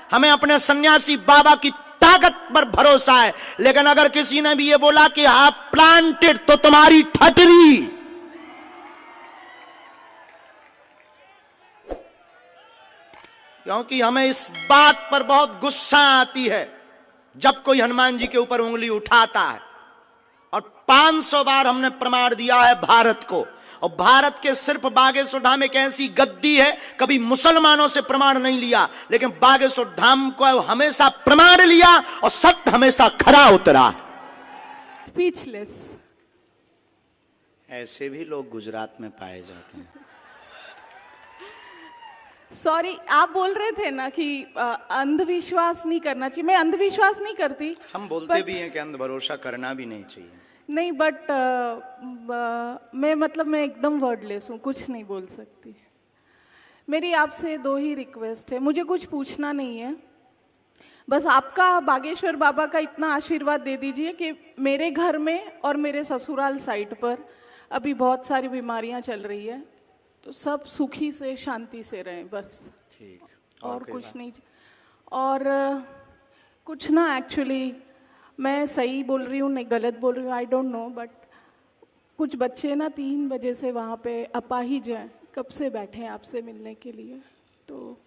हमें अपने सन्यासी बाबा की ताकत पर भरोसा है। लेकिन अगर किसी ने भी ये बोला कि आप प्लांटेड, तो तुम्हारी ठटरी। क्योंकि हमें इस बात पर बहुत गुस्सा आती है जब कोई हनुमान जी के ऊपर उंगली उठाता है। और 500 बार हमने प्रमाण दिया है भारत को, और भारत के सिर्फ बागेश्वर धाम एक ऐसी गद्दी है, कभी मुसलमानों से प्रमाण नहीं लिया, लेकिन बागेश्वर धाम को हमेशा प्रमाण लिया और सत्य हमेशा खरा उतरा। स्पीचलेस। ऐसे भी लोग गुजरात में पाए जाते हैं। सॉरी, आप बोल रहे थे ना कि अंधविश्वास नहीं करना चाहिए। मैं अंधविश्वास नहीं करती। हम बोलते भी हैं कि अंध भरोसा करना भी नहीं चाहिए। नहीं, बट मैं एकदम वर्डलेस हूँ, कुछ नहीं बोल सकती। मेरी आपसे 2 ही रिक्वेस्ट है, मुझे कुछ पूछना नहीं है, बस आपका बागेश्वर बाबा का इतना आशीर्वाद दे दीजिए कि मेरे घर में और मेरे ससुराल साइड पर अभी बहुत सारी बीमारियां चल रही है, तो सब सुखी से शांति से रहें बस। ठीक। और कुछ नहीं। और कुछ ना, एक्चुअली मैं सही बोल रही हूँ नहीं गलत बोल रही हूँ, आई डोंट नो, बट कुछ बच्चे ना 3 बजे से वहाँ पे अपाहिज हैं, कब से बैठे हैं आपसे मिलने के लिए। तो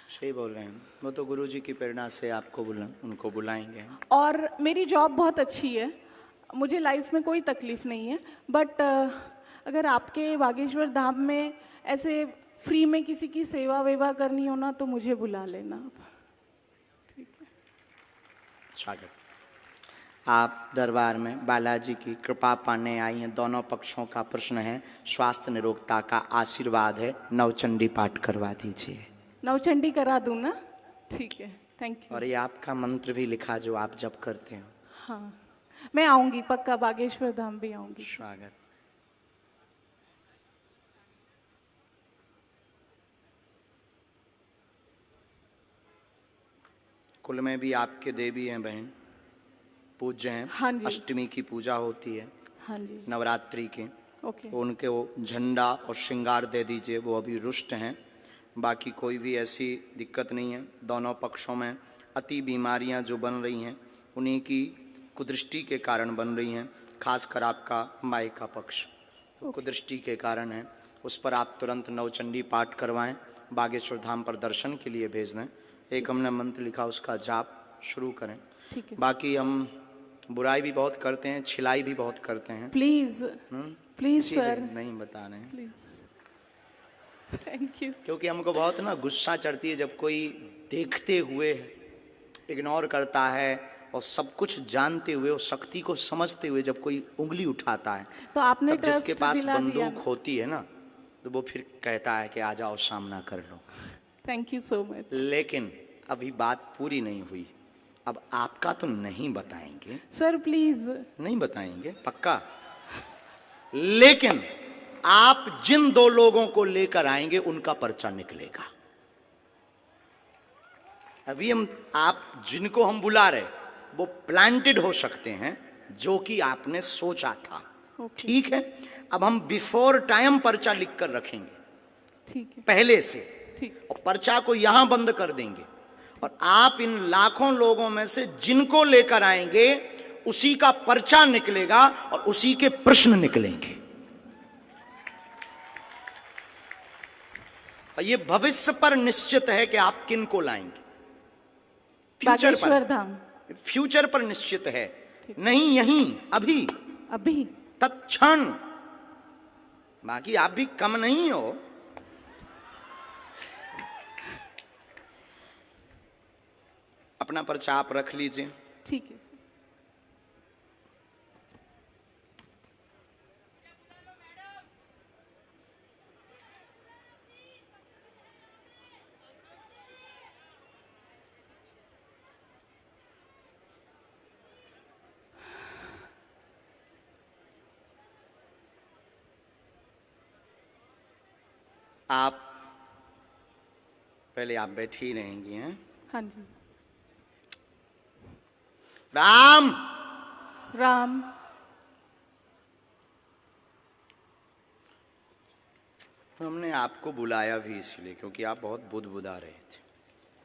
सही बोल रहे हैं, वो तो गुरुजी की प्रेरणा से आपको उनको बुलाएंगे। और मेरी जॉब बहुत अच्छी है, मुझे लाइफ में कोई तकलीफ नहीं है, बट अगर आपके बागेश्वर धाम में ऐसे फ्री में किसी की सेवा वेवा करनी हो ना, तो मुझे बुला लेना आप। ठीक है। स्वागत। आप दरबार में बालाजी की कृपा पाने आई हैं। दोनों पक्षों का प्रश्न है, स्वास्थ्य निरोगता का आशीर्वाद है। नवचंडी पाठ करवा दीजिए। नवचंडी करा दूं ना? ठीक है, थैंक यू। और ये आपका मंत्र भी लिखा जो आप जप करते हो। हाँ, मैं आऊंगी पक्का, बागेश्वर धाम भी आऊंगी। स्वागत। कुल में भी आपके देवी हैं बहन, पूज्य हैं। हाँ जी। अष्टमी की पूजा होती है। हाँ जी। नवरात्रि के। ओके। उनके वो झंडा और श्रृंगार दे दीजिए, वो अभी रुष्ट हैं। बाकी कोई भी ऐसी दिक्कत नहीं है। दोनों पक्षों में अति बीमारियां जो बन रही हैं, उन्हीं की कुदृष्टि के कारण बन रही हैं। खासकर आपका माई का पक्ष कुदृष्टि के कारण है, उस पर आप तुरंत नवचंडी पाठ करवाएं। बागेश्वर धाम पर दर्शन के लिए भेज दें। एक हमने मंत्र लिखा, उसका जाप शुरू करें। ठीक है। बाकी हम बुराई भी बहुत करते हैं, छिलाई भी बहुत करते हैं। प्लीज प्लीज सर, नहीं बता रहे हैं। Please, thank you. क्योंकि हमको बहुत ना गुस्सा चढ़ती है जब कोई देखते हुए इग्नोर करता है, और सब कुछ जानते हुए और शक्ति को समझते हुए जब कोई उंगली उठाता है, तो आपने तब जिसके ट्रस्ट पास दिला दिया। बंदूक होती है ना, तो वो फिर कहता है कि आ जाओ सामना कर लो। Thank you so much. लेकिन अभी बात पूरी नहीं हुई। अब आपका तो नहीं बताएंगे सर, प्लीज। नहीं बताएंगे पक्का, लेकिन आप जिन 2 लोगों को लेकर आएंगे उनका पर्चा निकलेगा। अभी आप जिनको हम बुला रहे वो प्लांटेड हो सकते हैं, जो कि आपने सोचा था। ठीक है। अब हम बिफोर टाइम पर्चा लिखकर रखेंगे। ठीक है। पहले से। ठीक। और पर्चा को यहां बंद कर देंगे, और आप इन लाखों लोगों में से जिनको लेकर आएंगे उसी का पर्चा निकलेगा और उसी के प्रश्न निकलेंगे। और ये भविष्य पर निश्चित है कि आप किन को लाएंगे। फ्यूचर बागेश्वर पर, धाम फ्यूचर पर निश्चित है, नहीं यहीं अभी अभी तत्क्षण। बाकी आप भी कम नहीं हो। अपना पर्चा आप रख लीजिए। ठीक है। आप पहले आप बैठी ही रहेंगी हैं। हाँ जी। राम राम। हमने आपको बुलाया भी इसलिए क्योंकि आप बहुत बुदबुदा रहे थे।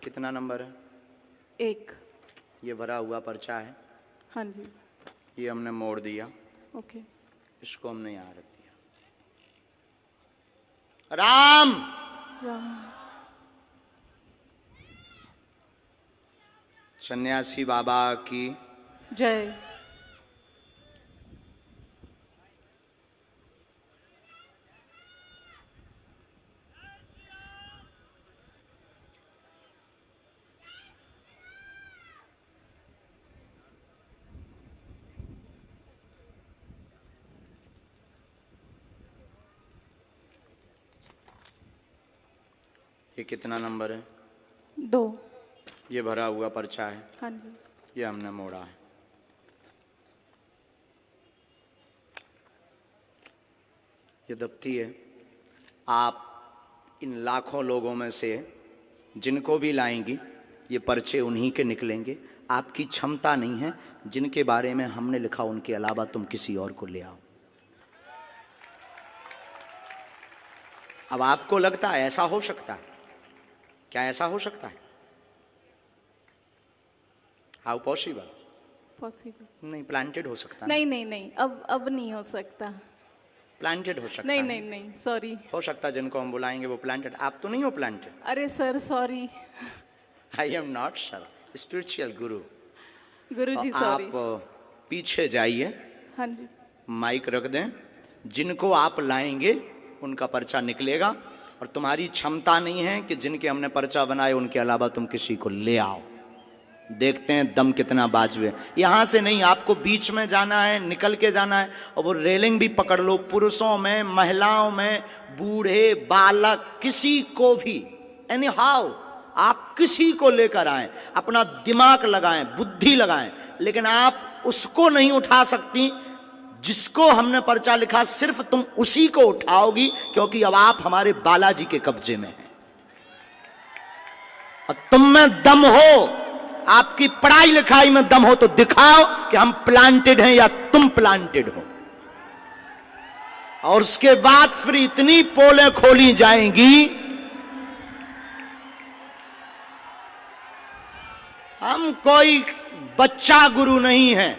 कितना नंबर है? 1। ये भरा हुआ पर्चा है, हाँ जी। ये हमने मोड़ दिया, ओके। इसको हमने यहाँ रख दिया। राम राम। सन्यासी बाबा की जय। ये कितना नंबर है? 2। ये भरा हुआ पर्चा है, हाँ जी। ये हमने मोड़ा है। ये दफ्ती है। आप इन लाखों लोगों में से जिनको भी लाएंगी, ये पर्चे उन्हीं के निकलेंगे। आपकी क्षमता नहीं है, जिनके बारे में हमने लिखा उनके अलावा तुम किसी और को ले आओ। अब आपको लगता है ऐसा हो सकता है? क्या ऐसा हो सकता है? How possible? पॉसिबल नहीं, प्लांटेड हो सकता है। नहीं नहीं नहीं, अब नहीं हो सकता। प्लांटेड हो सकता नहीं है। नहीं नहीं, सॉरी। हो सकता है जिनको हम बुलाएंगे वो प्लांटेड। आप तो नहीं हो प्लांटेड। अरे sir sorry. I am not sir, spiritual Guru. Guruji sorry. आप पीछे जाइए, हाँ जी। माइक रख दें, जिनको आप लाएंगे उनका पर्चा निकलेगा। और तुम्हारी क्षमता नहीं है कि जिनके हमने पर्चा बनाए उनके अलावा तुम किसी को ले आओ। देखते हैं दम कितना बाजुए। यहां से नहीं, आपको बीच में जाना है, निकल के जाना है। और वो रेलिंग भी पकड़ लो, पुरुषों में, महिलाओं में, बूढ़े, बालक, किसी को भी, एनी हाउ आप किसी को लेकर आए, अपना दिमाग लगाएं, बुद्धि लगाएं, लेकिन आप उसको नहीं उठा सकती जिसको हमने पर्चा लिखा। सिर्फ तुम उसी को उठाओगी, क्योंकि अब आप हमारे बालाजी के कब्जे में हैं। और तुम में दम हो, आपकी पढ़ाई लिखाई में दम हो तो दिखाओ कि हम प्लांटेड हैं या तुम प्लांटेड हो। और उसके बाद फिर इतनी पोलें खोली जाएंगी। हम कोई बच्चा गुरु नहीं है,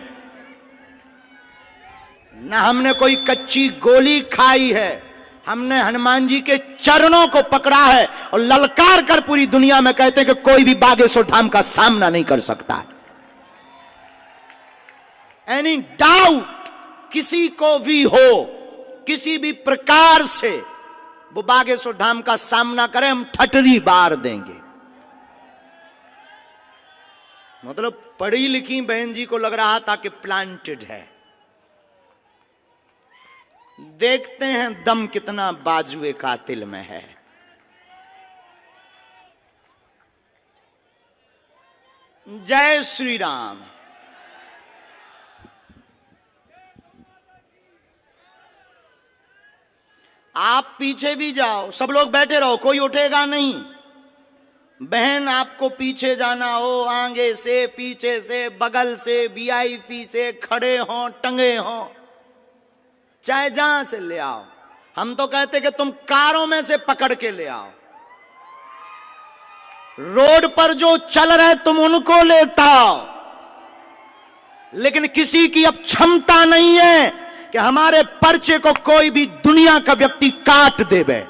ना हमने कोई कच्ची गोली खाई है। हमने हनुमान जी के चरणों को पकड़ा है और ललकार कर पूरी दुनिया में कहते हैं कि कोई भी बागेश्वर धाम का सामना नहीं कर सकता है। एनी डाउट किसी को भी हो, किसी भी प्रकार से वो बागेश्वर धाम का सामना करे, हम ठटरी बार देंगे। मतलब पढ़ी लिखी बहन जी को लग रहा था कि प्लांटेड है। देखते हैं दम कितना बाजुए कातिल में है। जय श्री राम। आप पीछे भी जाओ, सब लोग बैठे रहो, कोई उठेगा नहीं। बहन आपको पीछे जाना हो, आगे से, पीछे से, बगल से, वीआईपी से, खड़े हो, टंगे हो, चाहे जहां से ले आओ। हम तो कहते कि तुम कारों में से पकड़ के ले आओ। रोड पर जो चल रहे तुम उनको लेता आओ। लेकिन किसी की अब क्षमता नहीं है कि हमारे पर्चे को कोई भी दुनिया का व्यक्ति काट देवे।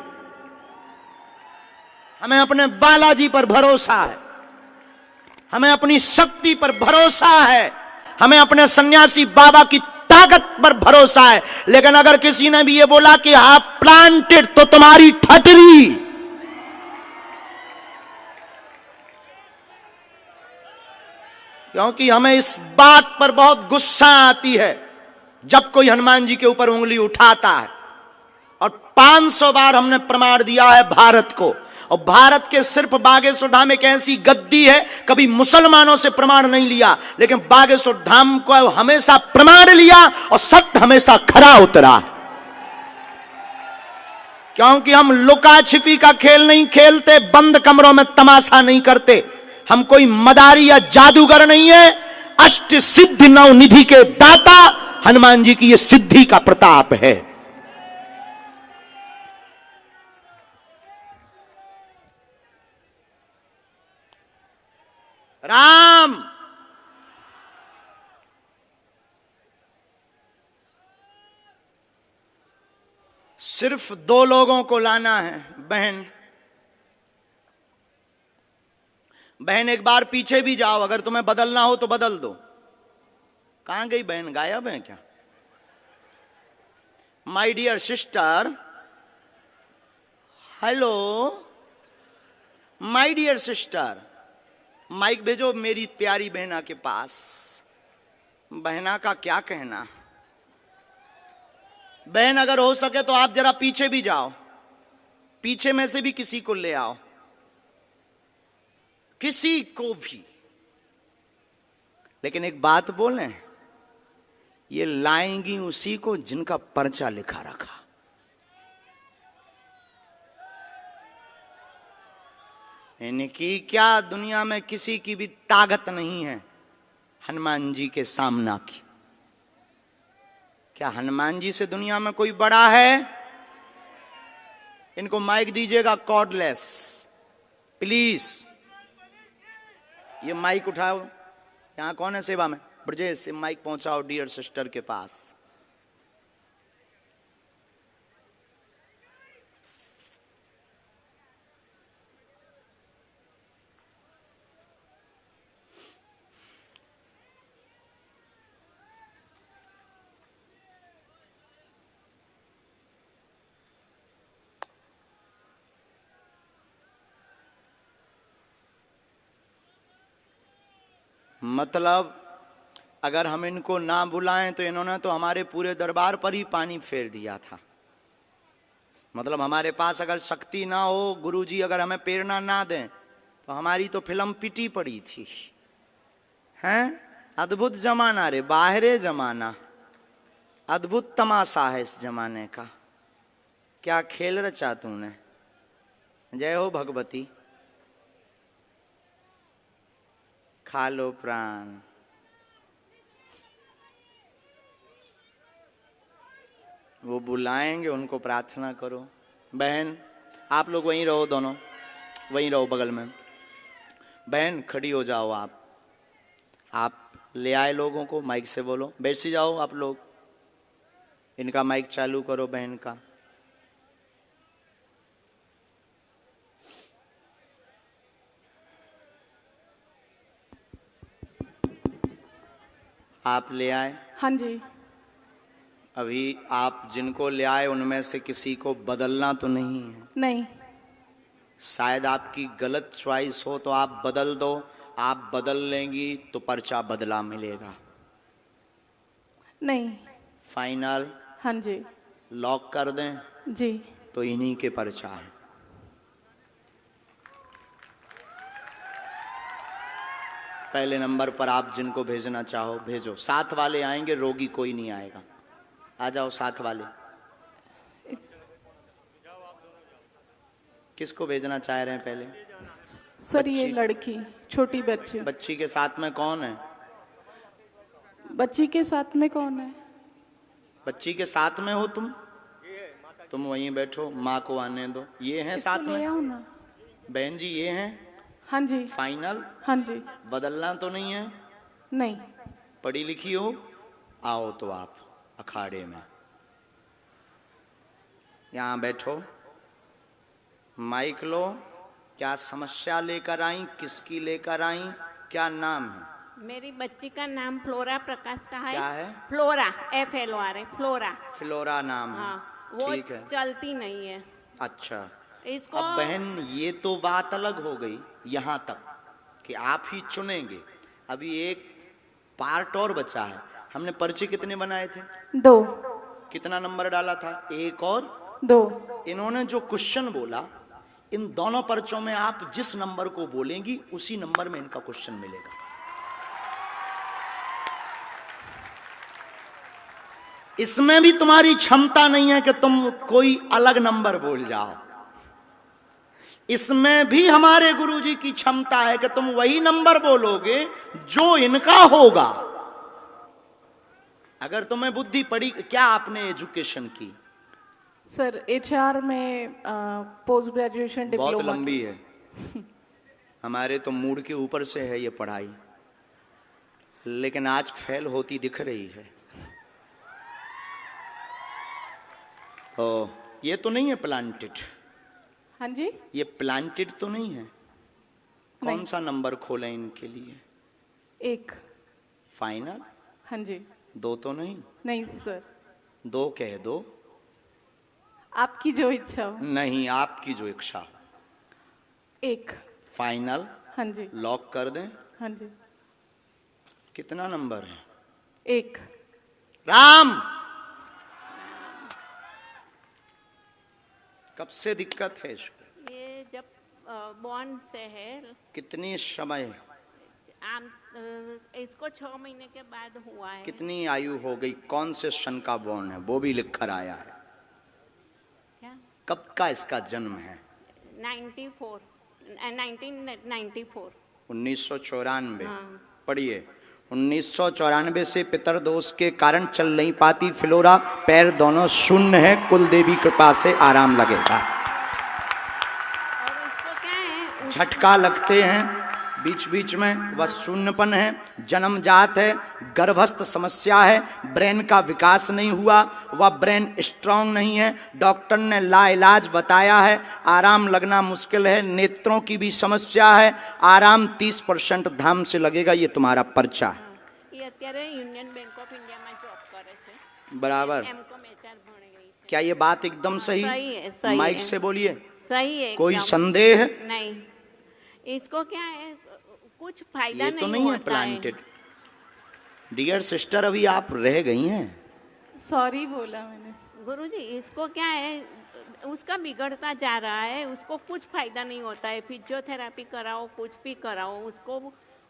हमें अपने बालाजी पर भरोसा है, हमें अपनी शक्ति पर भरोसा है, हमें अपने सन्यासी बाबा की ताकत पर भरोसा है। लेकिन अगर किसी ने भी ये बोला कि आप प्लांटेड, तो तुम्हारी ठटरी। क्योंकि हमें इस बात पर बहुत गुस्सा आती है जब कोई हनुमान जी के ऊपर उंगली उठाता है। और 500 बार हमने प्रमाण दिया है भारत को। और भारत के सिर्फ बागेश्वर धाम एक ऐसी गद्दी है, कभी मुसलमानों से प्रमाण नहीं लिया, लेकिन बागेश्वर धाम को हमेशा प्रमाण लिया और सत्य हमेशा खरा उतरा। क्योंकि हम लुका छिपी का खेल नहीं खेलते, बंद कमरों में तमाशा नहीं करते। हम कोई मदारी या जादूगर नहीं है। अष्ट सिद्धि नव निधि के दाता हनुमान जी की यह सिद्धि का प्रताप है। राम। सिर्फ 2 लोगों को लाना है। बहन, बहन एक बार पीछे भी जाओ, अगर तुम्हें बदलना हो तो बदल दो। कहां गई बहन, गायब है क्या? My dear sister, hello my dear sister, mike भेजो मेरी प्यारी बहना के पास। बहना का क्या कहना। बहन अगर हो सके तो आप जरा पीछे भी जाओ, पीछे में से भी किसी को ले आओ, किसी को भी। लेकिन एक बात बोलें, ये लाएंगी उसी को जिनका पर्चा लिखा रखा। इनकी क्या दुनिया में किसी की भी ताकत नहीं है हनुमान जी के सामना की। क्या हनुमान जी से दुनिया में कोई बड़ा है? इनको माइक दीजिएगा कॉर्डलेस, प्लीज। ये माइक उठाओ, यहां कौन है सेवा में? ब्रजेश, से माइक पहुंचाओ डियर सिस्टर के पास। मतलब अगर हम इनको ना बुलाएं तो इन्होंने तो हमारे पूरे दरबार पर ही पानी फेर दिया था। मतलब हमारे पास अगर शक्ति ना हो, गुरुजी अगर हमें प्रेरणा ना दें तो हमारी तो फिल्म पिटी पड़ी थी। हैं? अद्भुत जमाना रे, बाहरे जमाना, अद्भुत तमाशा है इस जमाने का। क्या खेल रचा तूने। जय हो भगवती। खा लो प्राण। वो बुलाएंगे, उनको प्रार्थना करो। बहन आप लोग वहीं रहो, दोनों वहीं रहो बगल में। बहन खड़ी हो जाओ। आप ले आए लोगों को, माइक से बोलो। बैठ जाओ आप लोग, इनका माइक चालू करो बहन का। आप ले आए? हाँ जी। अभी आप जिनको ले आए उनमें से किसी को बदलना तो नहीं है? नहीं। शायद आपकी गलत चॉइस हो तो आप बदल दो। आप बदल लेंगी तो पर्चा बदला मिलेगा। नहीं। फाइनल? हाँ जी। लॉक कर दें? जी। तो इन्हीं के पर्चा है। पहले नंबर पर आप जिनको भेजना चाहो भेजो। साथ वाले आएंगे, रोगी कोई नहीं आएगा। आ जाओ साथ वाले। किसको भेजना चाह रहे हैं पहले? सर ये लड़की, छोटी बच्ची। बच्ची के साथ में कौन है? बच्ची के साथ में कौन है? बच्ची के साथ में हो तुम वहीं बैठो, माँ को आने दो। ये हैं साथ में? ना। बहन जी ये हैं? हाँ जी। फाइनल? हाँ जी। बदलना तो नहीं है? नहीं। पढ़ी लिखी हो? आओ तो आप अखाड़े में यहाँ बैठो, माइक लो। क्या समस्या लेकर आई, किसकी लेकर आई, क्या नाम है? मेरी बच्ची का नाम फ्लोरा प्रकाश सहाय। क्या है? Flora, FLORA, flora. फ्लोरा नाम है। हाँ, वो ठीक है। चलती नहीं है। अच्छा, इसको अब बहन ये तो बात अलग हो गई यहाँ तक कि आप ही चुनेंगे। अभी एक पार्ट और बचा है। हमने पर्चे कितने बनाए थे? 2। कितना नंबर डाला था? 1 और 2। इन्होंने जो क्वेश्चन बोला, इन दोनों पर्चों में आप जिस नंबर को बोलेंगी उसी नंबर में इनका क्वेश्चन मिलेगा। इसमें भी तुम्हारी क्षमता नहीं है कि तुम कोई अलग नंबर बोल जाओ। इसमें भी हमारे गुरुजी की क्षमता है कि तुम वही नंबर बोलोगे जो इनका होगा। अगर तुम्हें बुद्धि पड़ी। क्या आपने एजुकेशन की? सर HR में पोस्ट ग्रेजुएशन डिप्लोमा। बहुत लंबी है। हमारे तो मूड के ऊपर से है ये पढ़ाई, लेकिन आज फेल होती दिख रही है। ओ, ये तो नहीं है प्लांटेड? हाँ जी, ये प्लांटेड तो नहीं है? कौन नहीं। सा नंबर खोलें इनके लिए? 1। फाइनल? हाँ जी। 2 तो नहीं? नहीं सर, 2 कह दो। आपकी जो इच्छा हो। नहीं, आपकी जो इच्छा हो। 1। फाइनल? हाँ जी। लॉक कर दें? हाँ जी। कितना नंबर है? 1। राम, कब से दिक्कत है इसको? ये जब बॉर्न से है। कितनी समय? इसको 6 महीने के बाद हुआ है। कितनी आयु हो गई? कौन से सन का बॉर्न है वो भी लिख कर आया है? क्या? कब का इसका जन्म है? 1994। 1994। हाँ। पढ़िए। 1994 से पितरदोष के कारण चल नहीं पाती फ्लोरा, पैर दोनों शून्य है, कुल देवी कृपा से आराम लगेगा। और इसको क्या है? झटका लगते हैं बीच बीच में, वह शून्यपन है, जन्मजात है, गर्भस्थ समस्या है, ब्रेन का विकास नहीं हुआ, वह ब्रेन स्ट्रांग नहीं है, डॉक्टर ने लाइलाज बताया है, आराम लगना मुश्किल है, नेत्रों की भी समस्या है, आराम 30% धाम से लगेगा। ये तुम्हारा पर्चा है। ये અત્યારે યુનિયન બેંક ઓફ ઇન્ડિયામાં જોબ કરે છે। बराबर। એમકોમ એચઆર ભણી ગઈ છે। क्या ये बात एकदम सही? सही है, सही माइक है। से बोलिए। सही है कोई एकदम। संदेह? नहीं। इसको क्या है, कुछ फायदा ये नहीं तो नहीं है होता प्लांटेड। डियर सिस्टर, अभी आप रह गई हैं। सॉरी बोला मैंने। गुरुजी, इसको क्या है, उसका बिगड़ता जा रहा है, उसको कुछ फायदा नहीं होता है। फिजियोथेरेपी कराओ, कुछ भी कराओ, उसको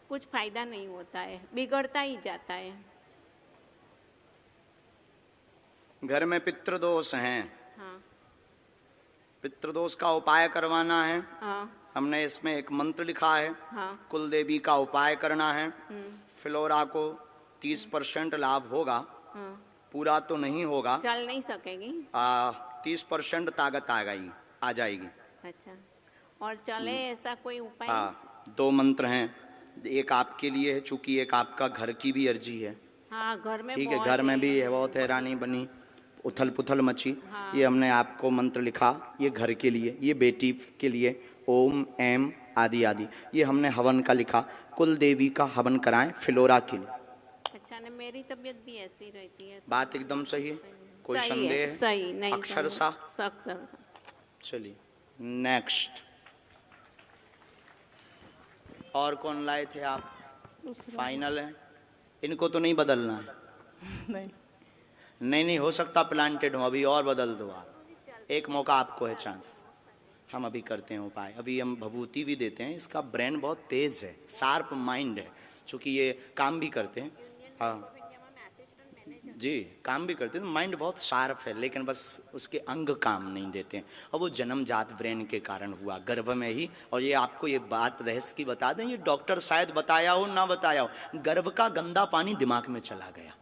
कुछ फायदा नहीं होता है, बिगड़ता ही जाता है। घर में पितृदोष हैं, हाँ। पितृदोष का उपाय करवाना है। हाँ। हमने इसमें एक मंत्र लिखा है, हाँ। कुल देवी का उपाय करना है। फ्लोरा को 30% लाभ होगा, हाँ। पूरा तो नहीं होगा, चल नहीं सकेगी। 30% ताकत आ जाएगी। अच्छा, और चले ऐसा कोई उपाय? हाँ, 2 मंत्र हैं, एक आपके लिए है, चूंकि एक आपका घर की भी अर्जी है। हाँ, घर में ठीक है, बहुत घर में है। भी है, बहुत हैरानी बनी, उथल पुथल मची। हाँ। ये हमने आपको मंत्र लिखा, ये घर के लिए, ये बेटी के लिए, ओम एम आदि आदि। ये हमने हवन का लिखा, कुल देवी का हवन कराएं फ्लोरा के लिए। अच्छा, ने मेरी तबीयत भी ऐसी रहती है। बात एकदम सही है, कोई सही संदेह है, है? सही नहीं। अक्षर सा। चलिए नेक्स्ट। और कौन लाए थे आप? फाइनल है, इनको तो नहीं बदलना है? नहीं। नहीं, हो सकता प्लांटेड हो, अभी और बदल दो आप, एक मौका आपको है, चांस। हम अभी करते हैं उपाय, अभी हम भभूति भी देते हैं। इसका ब्रेन बहुत तेज है, शार्प माइंड है, चूंकि ये काम भी करते हैं। हाँ जी, काम भी करते हैं, माइंड बहुत शार्प है, लेकिन बस उसके अंग काम नहीं देते हैं, और वो जन्मजात ब्रेन के कारण हुआ, गर्भ में ही। और ये आपको ये बात रहस्य की बता दें, ये डॉक्टर शायद बताया हो ना बताया हो, गर्भ का गंदा पानी दिमाग में चला गया।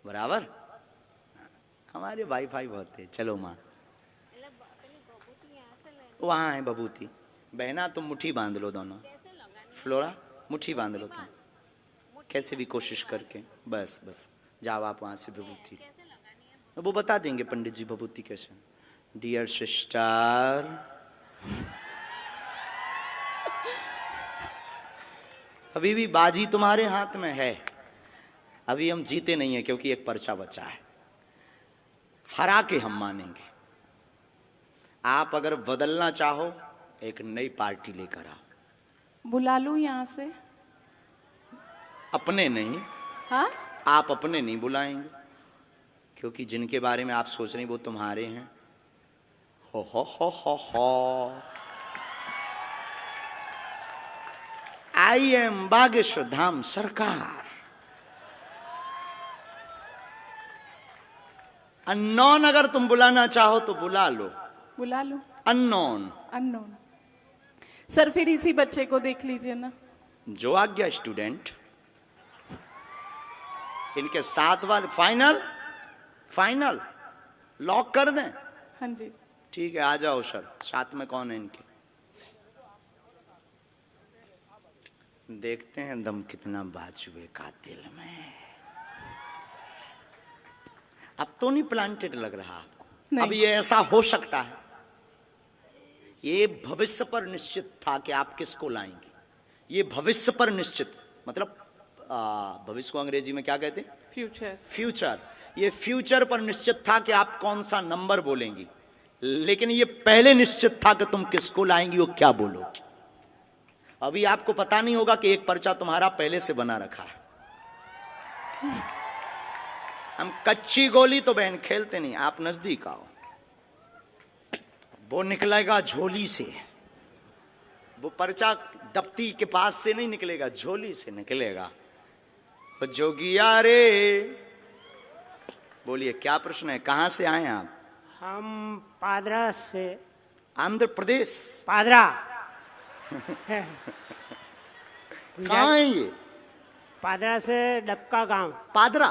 बराबर। हमारे वाईफाई बहुत है। चलो माँ, वहाँ है बबूती। बहना तुम मुट्ठी बांध लो दोनों। फ्लोरा मुट्ठी बांध लो तुम, कैसे भी कोशिश करके। बस बस जाओ आप वहाँ से बबूती, वो बता देंगे पंडित जी बबूती कैसे। डियर सिस्टर, अभी भी बाजी तुम्हारे हाथ में है, अभी हम जीते नहीं है, क्योंकि एक पर्चा बचा है, हरा के हम मानेंगे। आप अगर बदलना चाहो, एक नई पार्टी लेकर आओ। बुला लूं यहाँ से? अपने नहीं। हाँ? आप अपने नहीं बुलाएंगे, क्योंकि जिनके बारे में आप सोच रहे हैं वो तुम्हारे हैं। हो। आई एम बागेश्वर धाम सरकार। अननोन अगर तुम बुलाना चाहो तो बुला लो। बुला लूं? अननोन। अननोन। सर फिर इसी बच्चे को देख लीजिए ना। जो आज्ञा स्टूडेंट। इनके 7 वाले फाइनल लॉक कर दें? हाँ जी। ठीक है, आ जाओ सर। साथ में कौन है इनके? देखते हैं दम कितना बाजुए का दिल में। अब तो नहीं प्लांटेड लग रहा आपको? नहीं। अब ये ऐसा हो सकता है, ये भविष्य पर निश्चित था कि आप किसको लाएंगे। ये भविष्य पर निश्चित, मतलब भविष्य को अंग्रेजी में क्या कहते हैं? फ्यूचर। फ्यूचर। ये फ्यूचर पर निश्चित था कि आप कौन सा नंबर बोलेंगी, लेकिन ये पहले निश्चित था कि तुम किसको लाएंगी और क्या बोलोगी। अभी आपको पता नहीं होगा कि एक पर्चा तुम्हारा पहले से बना रखा है। हम कच्ची गोली तो बहन खेलते नहीं, आप नजदीक आओ। वो निकलेगा झोली से, वो पर्चा दफ्ती के पास से नहीं निकलेगा, झोली से निकलेगा। जोगिया रे, बोलिए क्या प्रश्न है, कहां से आए आप? हम पादरा से। आंध्र प्रदेश? पादरा। कहाँ है ये? पादरा से डबका गांव। पादरा?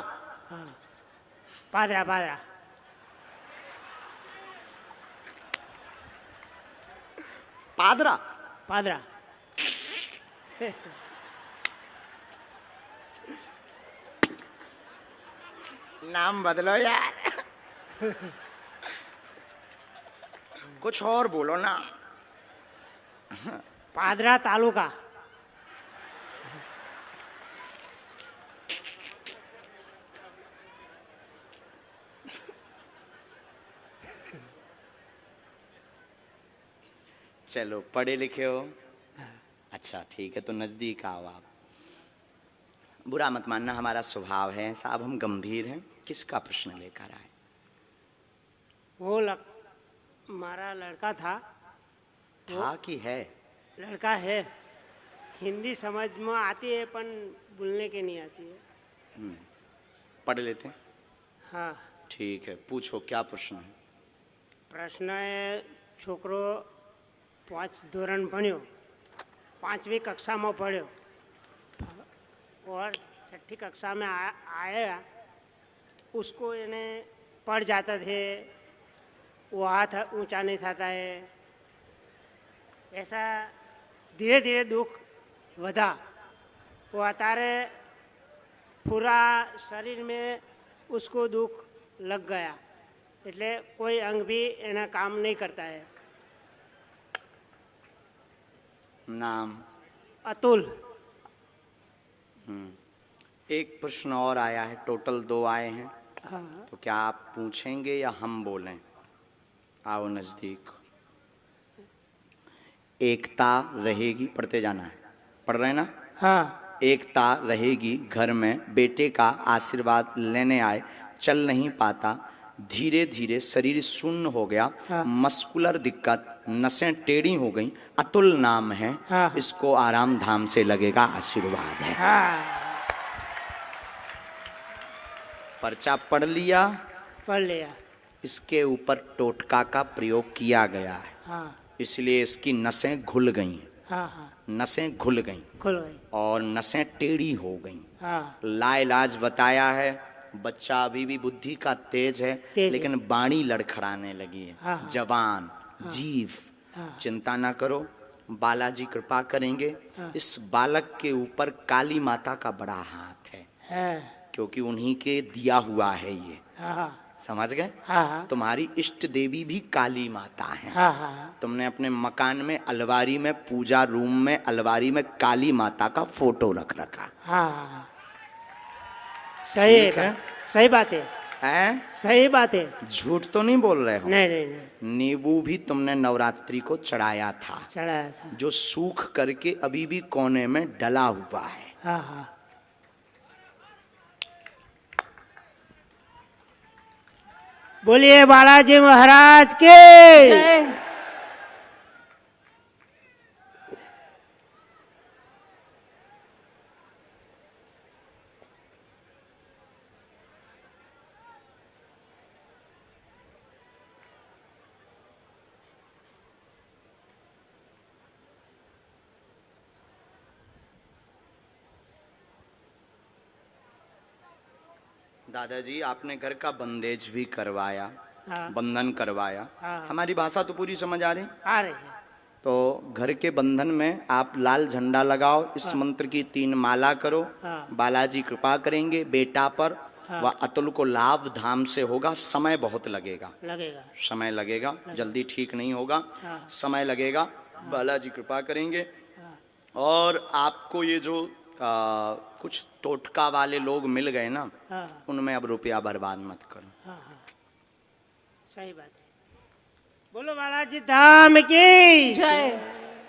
हाँ, पादरा पादरा। पादरा? पादरा। नाम बदलो यार। कुछ और बोलो ना। पादरा तालुका। चलो पढ़े लिखे हो, अच्छा ठीक है, तो नजदीक आओ आप। बुरा मत मानना, हमारा स्वभाव है साहब, हम गंभीर हैं। किसका प्रश्न लेकर आए? वो हमारा लड़का था। था कि है? लड़का है। हिंदी समझ में आती है पर बोलने के नहीं आती है। पढ़ लेते हैं। हाँ। ठीक है, पूछो क्या प्रश्न है। प्रश्न है, छोकरो 5 ધોરણ ભણ્યો, 5वीं कक्षा में पढ़्यो और 6ठी कक्षा में आया, उसको इन्हें पढ़ जाता थे, वो हाथ ऊंचा नहीं था है, ऐसा धीरे धीरे दुख वधा। वो अतारे पूरा शरीर में उसको दुख लग गया, એટલે कोई अंग भी एना काम नहीं करता है। नाम? अतुल। एक प्रश्न और आया है, टोटल 2 आए हैं। हाँ। तो क्या आप पूछेंगे या हम बोलें? आओ नजदीक। एकता रहेगी, पढ़ते जाना है, पढ़ रहे हैं ना? हाँ। एकता रहेगी घर में, बेटे का आशीर्वाद लेने आए, चल नहीं पाता, धीरे धीरे शरीर शून्य हो गया। हाँ। मस्कुलर दिक्कत, नसें टेढ़ी हो गई। अतुल नाम है। हाँ। इसको आराम धाम से लगेगा, आशीर्वाद है। हाँ। पर्चा पढ़ लिया, पढ़ लिया। इसके ऊपर टोटका का प्रयोग किया गया है। हाँ। इसलिए इसकी नसें घुल गई, हाँ। हाँ। नसें घुल गई खुल गई। और नसें टेढ़ी हो गई। हाँ। लाइलाज बताया है, बच्चा अभी भी बुद्धि का तेज है, तेज लेकिन बाणी लड़खड़ाने लगी है। हाँ। जवान, जीव। हाँ। चिंता ना करो, बालाजी कृपा करेंगे। हाँ। इस बालक के ऊपर काली माता का बड़ा हाथ है, क्योंकि उन्हीं के दिया हुआ है ये। हाँ। समझ गए? हाँ। तुम्हारी इष्ट देवी भी काली माता है। हाँ। हाँ। तुमने अपने मकान में अलमारी में, पूजा रूम में अलमारी में काली माता का फोटो रख रखा हाँ। सही ठीक है। है। सही बात है। है? सही बात है। झूठ तो नहीं बोल रहे हो? नहीं नहीं नहीं, नींबू भी तुमने नवरात्रि को चढ़ाया था, चढ़ाया था। जो सूख करके अभी भी कोने में डला हुआ है। हाँ। हाँ। बोलिए बालाजी महाराज के। जय। दादाजी आपने घर का बंदेज भी करवाया, हाँ। बंधन करवाया। हाँ। हमारी भाषा तो पूरी समझ आ रही? आ रही है। तो घर के बंधन में आप लाल झंडा लगाओ, इस मंत्र की 3 माला करो, बालाजी कृपा करेंगे बेटा पर व अतुल को लाभ धाम से होगा। समय बहुत लगेगा, समय लगेगा, जल्दी ठीक नहीं होगा, समय लगेगा, बालाजी कृपा करेंगे। और आपको ये जो कुछ टोटका वाले लोग मिल गए ना, उनमें अब रुपया बर्बाद मत करो। सही बात है। बोलो बालाजी धाम की जय।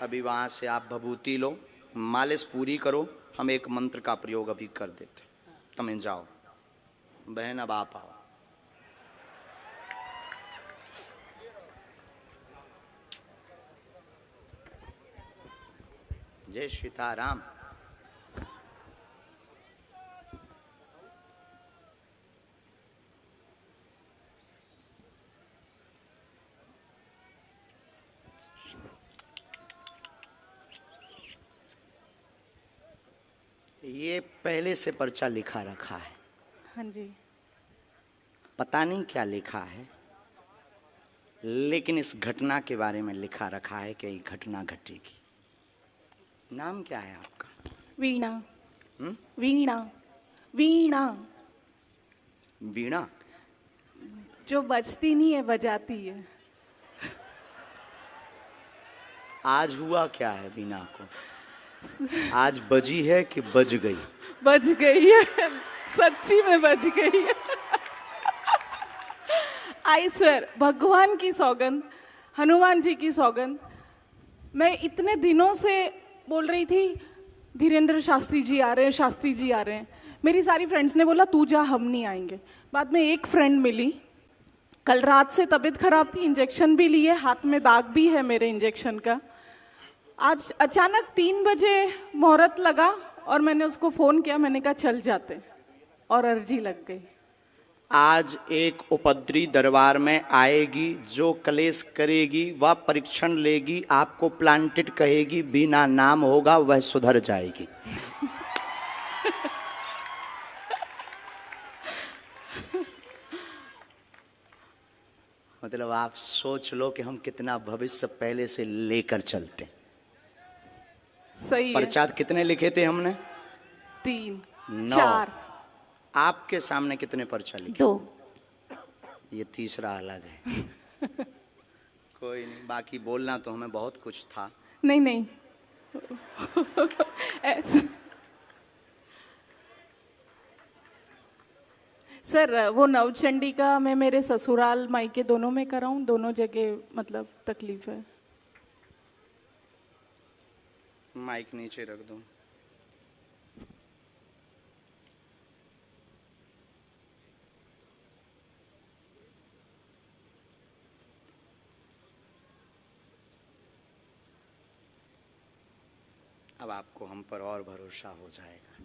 अभी वहां से आप भभूति लो, मालिश पूरी करो, हम एक मंत्र का प्रयोग अभी कर देते। तुम जाओ बहन, अब आप आओ। जय सीताराम। ये पहले से पर्चा लिखा रखा है। हाँ जी। पता नहीं क्या लिखा है, लेकिन इस घटना के बारे में लिखा रखा है कि ये घटना घटेगी। नाम क्या है आपका? वीणा। वीणा। वीणा वीणा। जो बजती नहीं है, बजाती है। आज हुआ क्या है वीणा को? आज बजी है कि बज गई? बज गई है, सच्ची में बज गई है। आई स्वेर, भगवान की सौगंध, हनुमान जी की सौगंध। मैं इतने दिनों से बोल रही थी धीरेन्द्र शास्त्री जी आ रहे हैं, शास्त्री जी आ रहे हैं। मेरी सारी फ्रेंड्स ने बोला तू जा, हम नहीं आएंगे। बाद में एक फ्रेंड मिली, कल रात से तबीयत खराब थी, इंजेक्शन भी लिए, हाथ में दाग भी है मेरे इंजेक्शन का। आज अचानक 3 बजे मुहूर्त लगा और मैंने उसको फ़ोन किया, मैंने कहा चल जाते, और अर्जी लग गई। आज एक उपद्री दरबार में आएगी, जो कलेश करेगी वह परीक्षण लेगी, आपको प्लांटेड कहेगी, बिना नाम होगा वह सुधर जाएगी। मतलब आप सोच लो कि हम कितना भविष्य पहले से लेकर चलते। सही है। पर्चा कितने लिखे थे हमने? 3 9। 4। आपके सामने कितने पर्चा लिखे? 2। ये तीसरा अलग है। कोई नहीं, बाकी बोलना तो हमें बहुत कुछ था। नहीं नहीं। सर वो नवचंडी का मैं मेरे ससुराल मायके दोनों में कराऊं, दोनों जगह मतलब तकलीफ है। माइक नीचे रख दो। अब आपको हम पर और भरोसा हो जाएगा।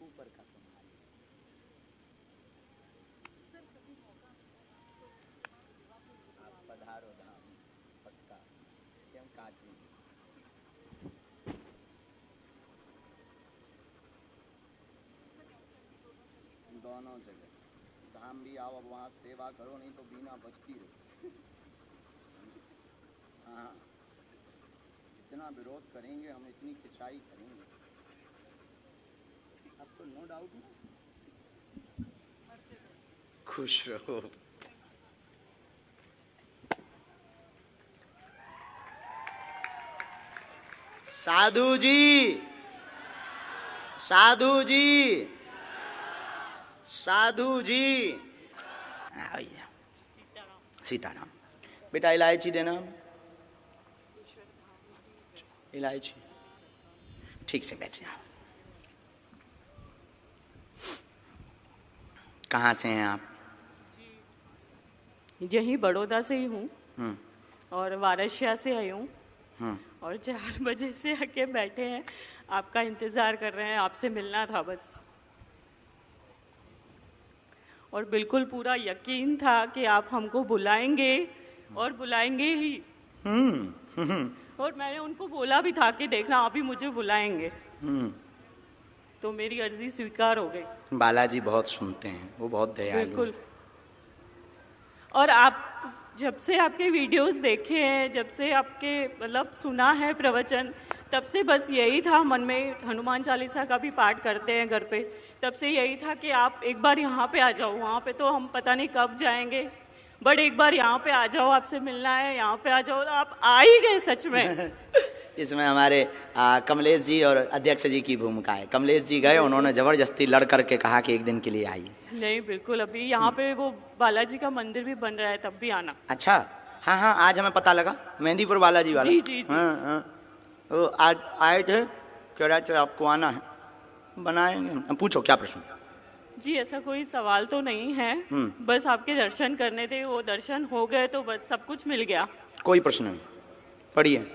ऊपर का आप पधारो धाम पक्का, क्यों काटनी? दोनों जगह धाम भी आओ, अब वहाँ सेवा करो, नहीं तो बिना बचती रहो। हाँ, इतना विरोध करेंगे हम, इतनी खिंचाई करेंगे, अब तो नो डाउट ना। खुश रहो। साधु जी, साधु जी, साधु जी। भैया सीताराम। बेटा इलायची देना, इलायची। ठीक से बैठ जाओ। कहाँ से हैं आप? यही बड़ौदा से ही हूँ और वारसिया से आई हूँ और 4 बजे से आके बैठे हैं। आपका इंतज़ार कर रहे हैं, आपसे मिलना था बस। और बिल्कुल पूरा यकीन था कि आप हमको बुलाएंगे और बुलाएंगे ही। और मैंने उनको बोला भी था कि देखना आप ही मुझे बुलाएंगे। तो मेरी अर्जी स्वीकार हो गई। बालाजी बहुत सुनते हैं, वो बहुत दयालु बिल्कुल। हैं। और आप जब से आपके वीडियोस देखे हैं, जब से आपके मतलब सुना है प्रवचन, तब से बस यही था मन में। हनुमान चालीसा का भी पाठ करते हैं घर पे, तब से यही था कि आप एक बार यहाँ पे आ जाओ। वहाँ पे तो हम पता नहीं कब जाएंगे, बट एक बार यहाँ पे आ जाओ, आपसे मिलना है, यहाँ पे आ जाओ। आप आ ही गए सच में। इसमें हमारे कमलेश जी और अध्यक्ष जी की भूमिका है। कमलेश जी गए, उन्होंने जबरदस्ती लड़ करके कहा कि एक दिन के लिए आइए। नहीं बिल्कुल, अभी यहाँ पे वो बालाजी का मंदिर भी बन रहा है, तब भी आना। अच्छा, हाँ हाँ, आज हमें पता लगा मेहंदीपुर बालाजी वाला। जी जी जी। हाँ हाँ, वो आज आए थे, कह रहे थे आपको आना है, बनाएंगे हम। पूछो क्या प्रश्न। जी ऐसा कोई सवाल तो नहीं है, बस आपके दर्शन करने थे, वो दर्शन हो गए तो बस सब कुछ मिल गया। कोई प्रश्न नहीं। पढ़िए,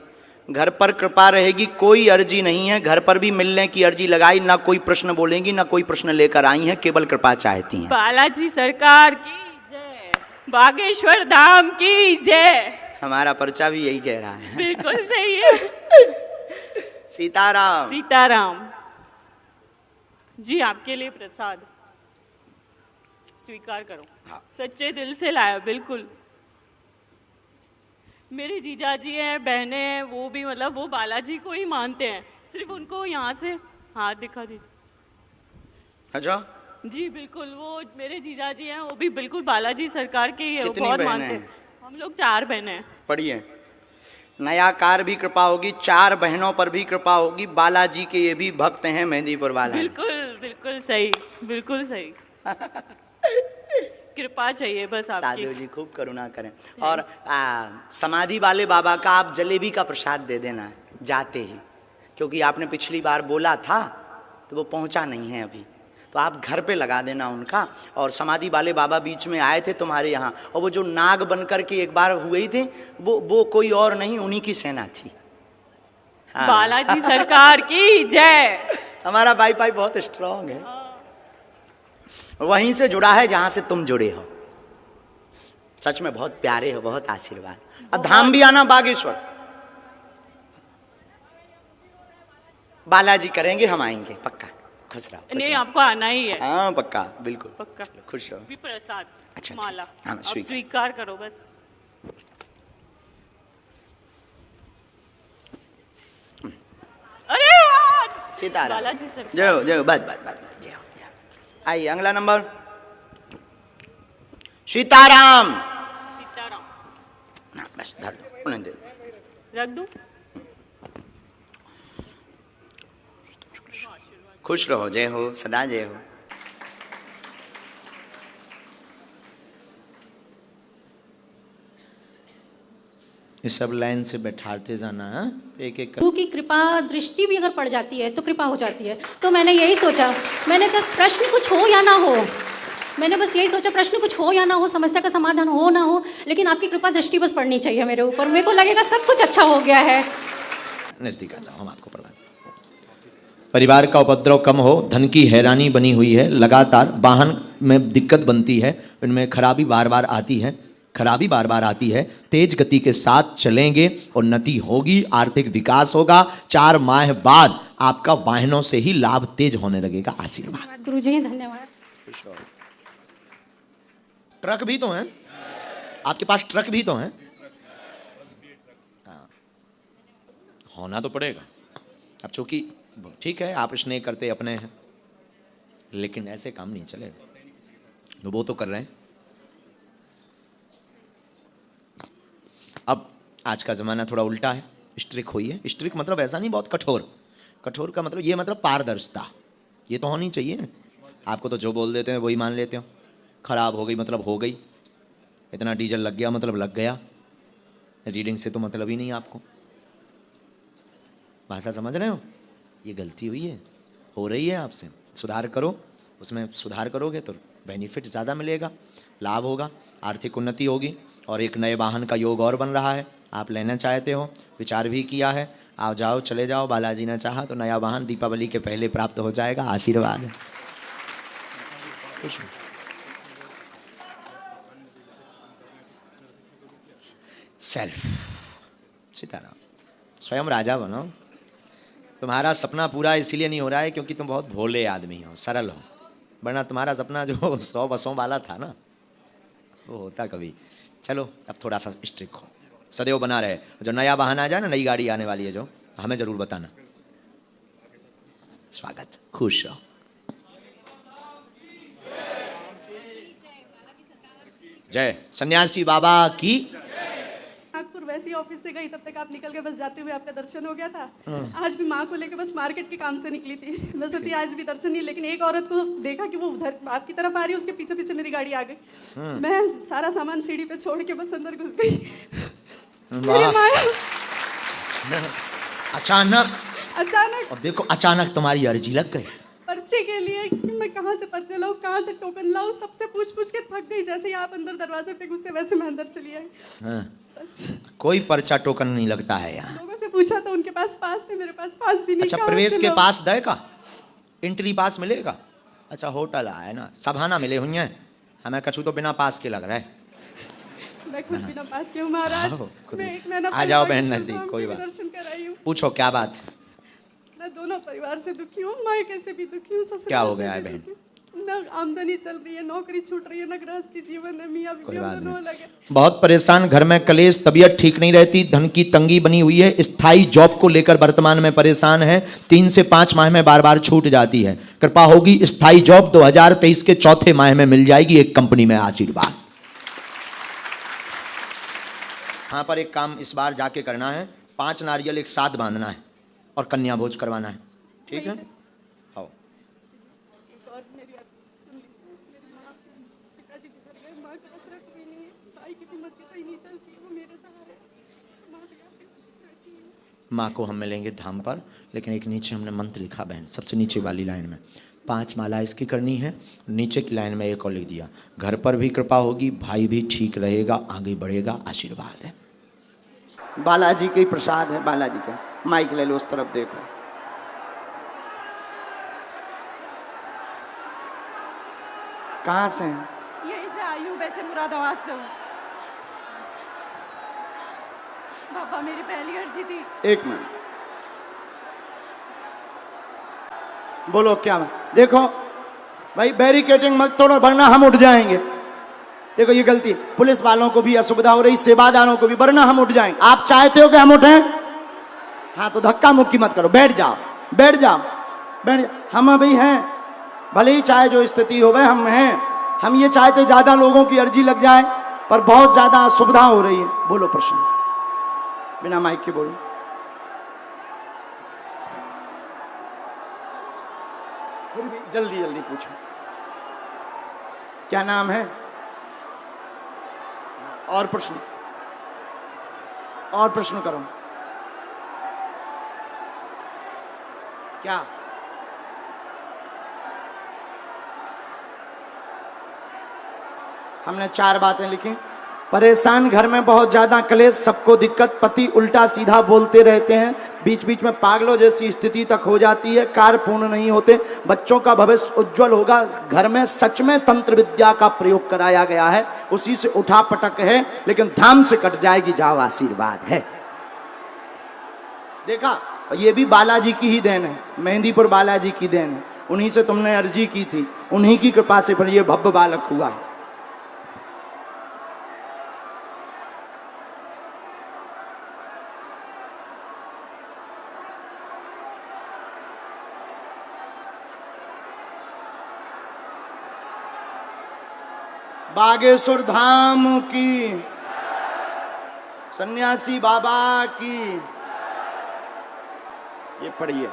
घर पर कृपा रहेगी, कोई अर्जी नहीं है। घर पर भी मिलने की अर्जी लगाई, ना कोई प्रश्न बोलेंगी, ना कोई प्रश्न लेकर आई हैं, केवल कृपा चाहती हैं। बालाजी सरकार की जय, बागेश्वर धाम की जय। हमारा पर्चा भी यही कह रहा है। बिल्कुल सही है। सीताराम। सीताराम जी, आपके लिए प्रसाद स्वीकार करो। हाँ। सच्चे दिल से लाया, बिल्कुल। मेरे जीजा जी हैं, बहनें हैं, वो भी मतलब वो बालाजी को ही मानते हैं। सिर्फ उनको यहाँ से हाथ दिखा दीजिए। अच्छा, जी बिल्कुल, वो मेरे जीजा जी हैं, वो भी बिल्कुल बालाजी सरकार के ही है, वो कितनी बहुत बहनें मानते हैं? हैं। हम लोग 4 बहनें हैं। पढ़िए, नया कार भी कृपा होगी, 4 बहनों पर भी कृपा होगी। बालाजी के ये भी भक्त हैं, मेहंदीपुर बालाजी। बिल्कुल बिल्कुल सही, बिल्कुल सही। कृपा चाहिए बस आपकी। साधु जी खूब करुणा करें। और समाधि वाले बाबा का आप जलेबी का प्रसाद दे देना जाते ही, क्योंकि आपने पिछली बार बोला था तो वो पहुंचा नहीं है अभी, तो आप घर पे लगा देना उनका। और समाधि वाले बाबा बीच में आए थे तुम्हारे यहाँ, और वो जो नाग बन करके एक बार हुए थे, वो कोई और नहीं, उन्हीं की सेना थी। हाँ। बालाजी सरकार की जय। हमारा भाई बहुत स्ट्रांग है, वहीं से जुड़ा है जहां से तुम जुड़े हो। सच में बहुत प्यारे हो, बहुत आशीर्वाद। और धाम भी आना बागेश्वर, बालाजी करेंगे, हम आएंगे पक्का। खुश रहो, खुश नहीं रहो। आपको आना ही है। हाँ पक्का, बिल्कुल पक्का। चलो, खुश रहो। भी प्रसाद अच्छा, माला हाँ, अब स्वीकार। स्वीकार करो बस। अरे वाह! सीताराम। बालाजी सरकार। जय हो, जय हो, बस बस बस बस, जय हो, जय हो। आइए अगला नंबर। सीताराम। सीताराम ना बस धर दो, उन्हें दे दो। रख दूं? खुश रहो, जय हो, सदा जय हो। ये सब लाइन से बैठाते जाना है, एक एक गुरु की कृपा दृष्टि भी अगर पड़ जाती है तो कृपा हो जाती है। तो मैंने यही सोचा, मैंने कहा प्रश्न कुछ हो या ना हो, मैंने बस यही सोचा प्रश्न कुछ हो या ना हो, समस्या का समाधान हो ना हो, लेकिन आपकी कृपा दृष्टि बस पड़नी चाहिए मेरे ऊपर। मेरे को लगेगा सब कुछ अच्छा हो गया है। नजदीक आ जाओ, हम आपको प्रदान। परिवार का उपद्रव कम हो, धन की हैरानी बनी हुई है, लगातार वाहन में दिक्कत बनती है, इनमें खराबी बार बार आती है, खराबी बार बार आती है। तेज गति के साथ चलेंगे, उन्नति होगी, आर्थिक विकास होगा। 4 माह बाद आपका वाहनों से ही लाभ तेज होने लगेगा। आशीर्वाद। गुरुजी धन्यवाद। ट्रक भी तो हैं आपके पास, ट्रक भी तो हैं। हाँ, होना तो पड़ेगा। अब चूंकि ठीक है आप स्नेह करते अपने हैं, लेकिन ऐसे काम नहीं चलेगा। तो वो तो कर रहे हैं। अब आज का ज़माना थोड़ा उल्टा है, स्ट्रिक हुई है। स्ट्रिक मतलब ऐसा नहीं बहुत कठोर, कठोर का मतलब ये मतलब पारदर्शिता, ये तो होनी चाहिए। आपको तो जो बोल देते हैं वही मान लेते हो। खराब हो गई मतलब हो गई, इतना डीजल लग गया मतलब लग गया, रीडिंग से तो मतलब ही नहीं आपको। भाषा समझ रहे हो? ये गलती हुई है, हो रही है आपसे, सुधार करो। उसमें सुधार करोगे तो बेनिफिट ज़्यादा मिलेगा, लाभ होगा, आर्थिक उन्नति होगी। और एक नए वाहन का योग और बन रहा है, आप लेना चाहते हो, विचार भी किया है। आओ जाओ चले जाओ, बालाजी ने चाहा तो नया वाहन दीपावली के पहले प्राप्त हो जाएगा, आशीर्वाद है। सेल्फ सीताराम, स्वयं राजा बनो। तुम्हारा सपना पूरा इसलिए नहीं हो रहा है क्योंकि तुम बहुत भोले आदमी हो, सरल हो, वरना तुम्हारा सपना जो 100 बसों वाला था ना, वो होता कभी। चलो अब थोड़ा सा स्ट्रिक्ट हो, सदैव बना रहे। जो नया वाहन आ जाए ना, नई गाड़ी आने वाली है जो, हमें जरूर बताना। स्वागत, खुश रहो। जय सन्यासी बाबा की। नागपुर वैसे ही ऑफिस से गई, तब तक आप निकल के बस जाते हुए आपका दर्शन हो गया था। आज भी माँ को लेकर बस मार्केट के काम से निकली थी। मैं सोची आज भी दर्शन नहीं, लेकिन एक औरत को देखा कि वो उधर आपकी तरफ आ रही है, उसके पीछे पीछे मेरी गाड़ी आ गई। मैं सारा सामान सीढ़ी पे छोड़ के बस अंदर घुस गई। मेरी माया अचानक अब देखो, अचानक तुम्हारी अर्जी लग गई पर्चे के लिए कि मैं कहाँ से पर्चे लाऊं, कहाँ से टोकन लाऊं, सबसे पूछ पूछ के थक गई। जैसे ही आप अंदर दरवाजे पे घुसे वैसे मैं अंदर चली आई। बस कोई पर्चा टोकन नहीं लगता है यहाँ। लोगों से पूछा तो उनके पास पास थे, मेरे पास पास भी नहीं। अच्छा, प्रवेश के पास देगा, एंट्री पास मिलेगा। अच्छा, होटल है ना, सभाना मिले हुई हैं, हमें कछु तो बिना पास के लग रहा है। मैं खुद बिना पास के हूँ महाराज। मैं एक महीना आ जाओ बहन नजदीक, कोई बात। दर्शन कराई हूँ। पूछो क्या बात। मैं दोनों परिवार से दुखी हूँ, मायके से भी दुखी हूँ, ससुराल क्या हो से गया भी है बहन? दुखी हूँ। न आमदनी चल रही है, नौकरी छूट रही है, न गृहस्थी जीवन है, मियां बीवी हम दोनों अलग है। बहुत परेशान, घर में कलेश, तबीयत ठीक नहीं रहती, धन की तंगी बनी हुई है, स्थायी जॉब को लेकर वर्तमान में परेशान है, 3 से 5 माह में बार बार छूट जाती है। कृपा होगी, स्थायी जॉब 2023 के चौथे माह में मिल जाएगी एक कंपनी में, आशीर्वाद। यहाँ पर एक काम इस बार जाके करना है, 5 नारियल एक साथ बांधना है और कन्या भोज करवाना है, ठीक है? आओ। एक और मेरी सुन लीजिए, मेरी माँ पिताजी गुजर गए, माँ का असरा कोई नहीं है, भाई की हिम्मत भी सही नहीं चलती, वो मेरे सहारे। माँ भी यहाँ पे बैठी है। माँ को हम मिलेंगे धाम पर, लेकिन एक नीचे हमने मंत्र लिखा बहन, सबसे नीचे वाली लाइन में 5 माला इसकी करनी है, नीचे की लाइन में एक और लिख दिया, घर पर भी कृपा होगी, भाई भी ठीक रहेगा, आगे बढ़ेगा, आशीर्वाद है। बालाजी का ही प्रसाद है, बालाजी का। माइक ले लो, उस तरफ देखो। कहाँ से हैं? यहीं से आई हूँ, वैसे मुरादाबाद से हूँ। बाबा मेरी पहली अर्जी थी। एक मिनट, बोलो क्या बात। देखो भाई, बैरिकेडिंग मत तोड़ो वरना हम उठ जाएंगे। देखो ये गलती, पुलिस वालों को भी असुविधा हो रही, सेवादारों को भी, वरना हम उठ जाएंगे। आप चाहते हो कि हम उठें? हाँ तो धक्का मुक्की मत करो, बैठ जाओ बैठ जाओ बैठ जाओ। हम अभी हैं, भले ही चाहे जो स्थिति हो वह हम हैं। हम ये चाहते ज्यादा लोगों की अर्जी लग जाए, पर बहुत ज्यादा असुविधा हो रही है। बोलो प्रश्न, बिना माइक के बोलो। फिर भी जल्दी जल्दी पूछो, क्या नाम है? और प्रश्न, और प्रश्न करो। क्या? हमने 4 बातें लिखी। परेशान, घर में बहुत ज्यादा क्लेश, सबको दिक्कत, पति उल्टा सीधा बोलते रहते हैं, बीच बीच में पागलों जैसी स्थिति तक हो जाती है, कार्य पूर्ण नहीं होते, बच्चों का भविष्य उज्जवल होगा, घर में सच में तंत्र विद्या का प्रयोग कराया गया है, उसी से उठा पटक है, लेकिन धाम से कट जाएगी, जाओ आशीर्वाद है। देखा, ये भी बालाजी की ही देन है, मेहंदीपुर बालाजी की देन है, उन्हीं से तुमने अर्जी की थी, उन्हीं की कृपा से फिर ये भव्य बालक हुआ। बागेश्वर धाम की, सन्यासी बाबा की। ये पढ़िए,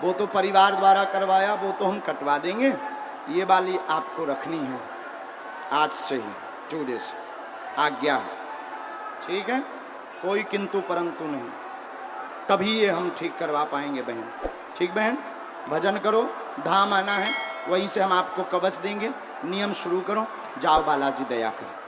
वो तो परिवार द्वारा करवाया, वो तो हम कटवा देंगे, ये वाली आपको रखनी है आज से ही, चूड़े से, आज्ञा, ठीक है? कोई किंतु परंतु नहीं, तभी ये हम ठीक करवा पाएंगे बहन। ठीक बहन, भजन करो, धाम आना है, वहीं से हम आपको कवच देंगे। नियम शुरू करो। जाओ बालाजी दया कर।